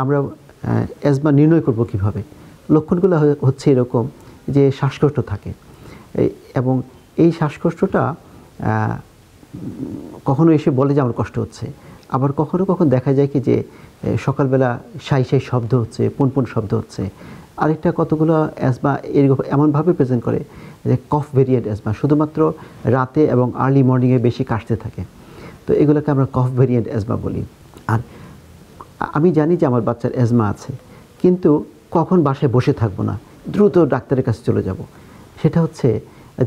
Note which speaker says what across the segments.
Speaker 1: আমরা অ্যাজমা নির্ণয় করব কিভাবে? লক্ষণগুলো হচ্ছে এরকম যে শ্বাসকষ্ট থাকে এবং এই শ্বাসকষ্টটা কখনো এসে বলে যে আমার কষ্ট হচ্ছে, আবার কখনো কখনো দেখা যায় কি যে সকালবেলা সাই সাই শব্দ হচ্ছে, পুনপুন শব্দ হচ্ছে। আরেকটা কতগুলো অ্যাজমা এরকম এমনভাবে প্রেজেন্ট করে যে কফ ভেরিয়েন্ট অ্যাজমা, শুধুমাত্র রাতে এবং আর্লি মর্নিংয়ে বেশি কাশতে থাকে। তো এগুলোকে আমরা কফ ভেরিয়েন্ট অ্যাজমা বলি। আর আমি জানি যে আমার বাচ্চার অ্যাজমা আছে, কিন্তু কখন বাসায় বসে থাকবো না, দ্রুত ডাক্তারের কাছে চলে যাব। সেটা হচ্ছে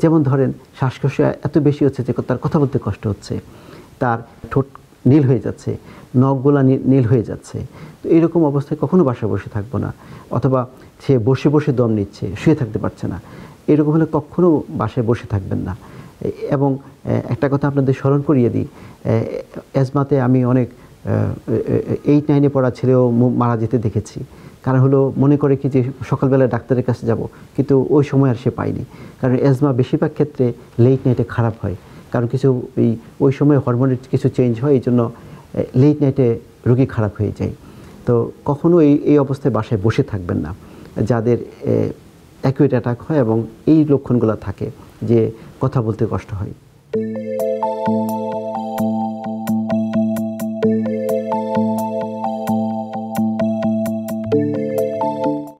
Speaker 1: যেমন ধরেন শ্বাসকষ্ট এত বেশি হচ্ছে যে তার কথা বলতে কষ্ট হচ্ছে, তার ঠোঁট নীল হয়ে যাচ্ছে, নখগুলা নীল হয়ে যাচ্ছে। তো এরকম অবস্থায় কখনো বাসায় বসে থাকবো না, অথবা সে বসে বসে দম নিচ্ছে, শুয়ে থাকতে পারছে না, এরকম হলে কখনো বাসায় বসে থাকবেন না। এবং একটা কথা আপনাদের স্মরণ করিয়ে দিই, অ্যাজমাতে আমি অনেক 8-9-এ পড়া ছেলেও মারা যেতে দেখেছি। কারণ হলো মনে করে কি যে সকালবেলা ডাক্তারের কাছে যাব, কিন্তু ওই সময় আর সে পায়নি। কারণ অ্যাজমা বেশিরভাগ ক্ষেত্রে লেট নাইটে খারাপ হয়, কারণ কিছু ওই সময় হরমোনের কিছু চেঞ্জ হয়, এই জন্য লেট নাইটে রোগী খারাপ হয়ে যায়। তো কখনো এই অবস্থায় বাসায় বসে থাকবেন না যাদের অ্যাকুয়েট অ্যাটাক হয় এবং এই লক্ষণগুলো থাকে যে কথা বলতে কষ্ট হয়।